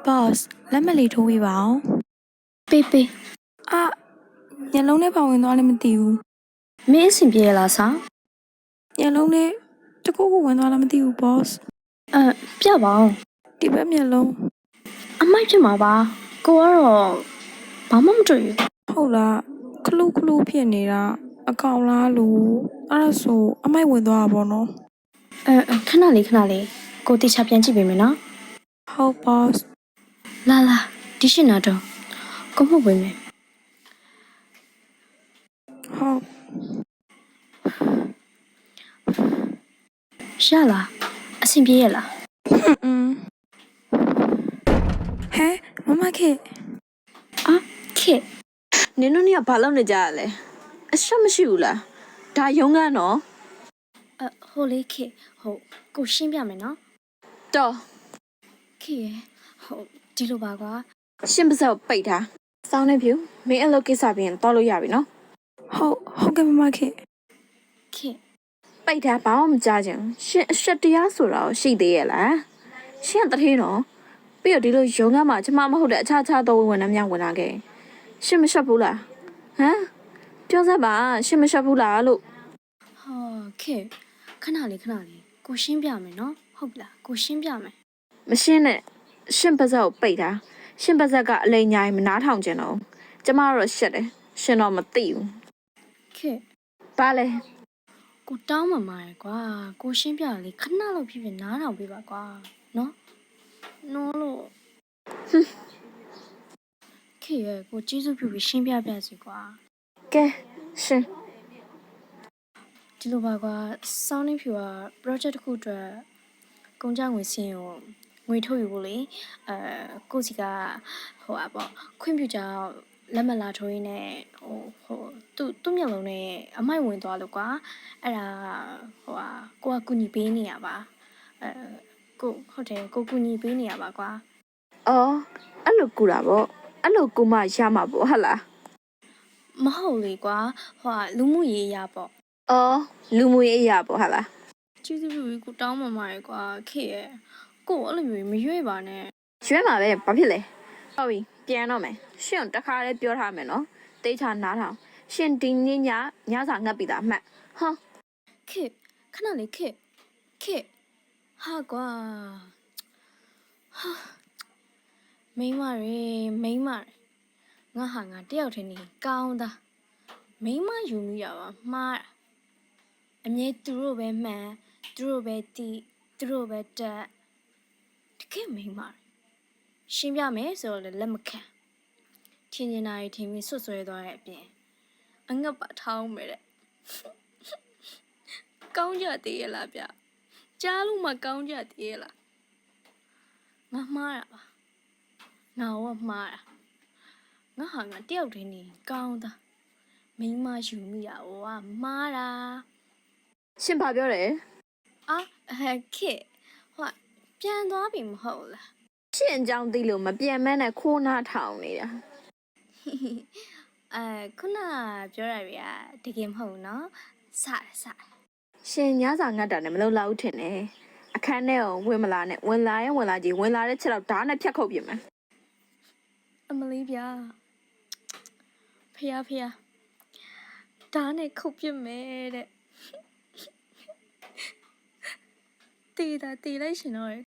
boss လက်မလေးထိုးပေးပါအောင် ပေးအာညလုံးနဲ့ပါဝင်သွားလည်းမသိဘူး မင်းအဆင်ပြေလားဆောင် ညလုံးနဲ့တကူကူဝင်သွားလည်းမသိဘူး boss ပြပါအောင် ဒီဘက်မျက်လုံး အမိုက်ဖြစ်မှာပါကိုကတော့ဘာမှမတွေ့ဘူး ဟုတ်လားခလူးခလူးဖြစ်နေတာအကောင်လားလို့အဲ့ဒါဆိုအမိုက်ဝင်သွားတာပေါ့နော် ခဏလေးကိုတေချာပြန်ကြည့်ပေးမယ်နော် ဟုတ် boss လာဒီရှင်းနာတော့ကိုမှုဝင်မယ် ဟုတ် ရလားအဆင်ပြေရလား ဟဲမမခေ ခေတ် နင်တို့เนี่ยဘာလုပ်နေကြရလဲအရှက်မရှိဘူးလားဒါရုံးကန်းနော် ဟိုလေးခေတ်ဟုတ်ကိုရှင်းပြမယ်နော် တော် ခေတ်ရဟုတ်ဒီလိုပါကွာ ရှင်းပါစောပိတ်ထားစောင်းနေဖြူမင်းအလုပ်ကိစ္စပြီးရင်တော်လို့ရပြီနော် ဟုတ်ကဲ့မမခေ ခေတ် ပိတ်ထားဘာမှမကြားချင်ရှင်းအရှက်တရားဆိုတာကိုရှိသေးရဲ့လားရှင်းကတထေးနော်ပြီးတော့ဒီလိုရုံးကန်းမှာကျမမဟုတ်တဲ့အခြားတော်ဝင်နှမ်းများဝင်လာခဲ့ရှင်းမရှက်ဘူးလားဟမ်ပြောစမ်းပါရှင်းမရှက်ဘူးလားလို့ ခေတ်ခဏလေးကိုရှင်းပြမယ်နော်ဟုတ်ပြီလားကိုရှင်းပြမယ် မရှင်းနဲ့ရှင်းပါစောပိတ်ထားရှင်းပါဆက်ကအလိန်ညာရင်မနားထောင်ချင်တော့ကျမတော့ရှက်တယ်ရှင်းတော့မသိဘူး ခေတ် ဘာလဲ ကိုတောင်းမှမှာရယ်ကွာကိုရှင်းပြလေခဏလောက်ဖြစ်နားထောင်ပေးပါကွာနော်လို့ခေရကိုကျေးဇူးပြုပြီးရှင်းပြပြစီကွာ ကဲရှင်း ဒီလိုပါကွာစောင်းနေဖြူက project တစ်ခုအတွက်ကုန်ကြငွေစင်းကိုငွေထုတ်ယူဖို့လေကိုစီကဟိုပေါ့ခွင့်ပြုကြောင်လက်မလာထိုးရင်းနဲ့သူ့မျက်လုံးနဲ့အမိုက်ဝင်သွားလို့ကွာအဲ့ဒါကိုကကူညီပေးနေရပါကိုဟုတ်တယ်ကိုကူညီပေးနေရပါကွာ အော်အဲ့လိုကူတာပေါ့အဲ့လိုကူမရမှာပေါ့ဟုတ်လား မဟုတ်လေကွာလူမှုရေးရပေါ့ အော်လူမွေအရာပေါ့ဟုတ်လား ကျေးဇူးပြုပြီးကိုတောင်းမှမှာရယ်ကွာခေရဲ့ကိုအဲ့လိုမျိုးမရွေ့ပါနဲ့ ရွှဲမှာပဲဘာဖြစ်လဲဟုတ်ပြီပြန်တော့မယ်ရှင်းတခါလေးပြောထားမယ်နော်တိတ်ချနားထောင်ရှင်ဒီညညစာငတ်ပြီသားမှတ်ဟမ် ခေခဏလေးခေဟာကွာဟာမိန်းမငါဟာငါတယောက်တည်းနေကောင်းသားမိန်းမယူမိရပါမှားအမြဲသူတို့ပဲမှန်သူတို့ပဲတီးသူတို့ပဲတက်တကယ်မိန်းမရှင်းပြမယ်ဆိုတော့လက်မခံထင်နေတာထင်ပြီးဆွတ်ဆွဲသွားတဲ့အပြင်အငတ်ပါထောင်းမယ်တဲ့ကောင်းကြသေးရလားဗျကြားလို့မကောင်းကြသေးရလားငါမှားတာပါငါတော့မှားတာငါဟာငါတယောက်တည်းနေကောင်းသားမိန်းမယူမိတာဟိုကမှားတာ ရှင်ဘာပြောတယ် ခေပြန်သွားပြီမဟုတ်လား ရှင်အကြောင်းသိလို့မပြန်မဲနဲ့ခိုးနာထောင်နေတာ ခုနပြောရပြီတကယ်မဟုတ်နော်စတယ် ရှင်ညစာငတ်တာနဲ့မလုံလောက်ထင်တယ်အခန်းထဲကိုဝင်မလာနဲ့ဝင်လာရင်ဝင်လာကြီးဝင်လာတဲ့ချက်တော့ဓာတ်နဲ့ဖြတ်ခုတ်ပြင်မယ် အမလေးဗျာဖះဒါနဲ့ခုတ်ပြစ်မယ်တဲ့တေးလိုက်ရှင်တော့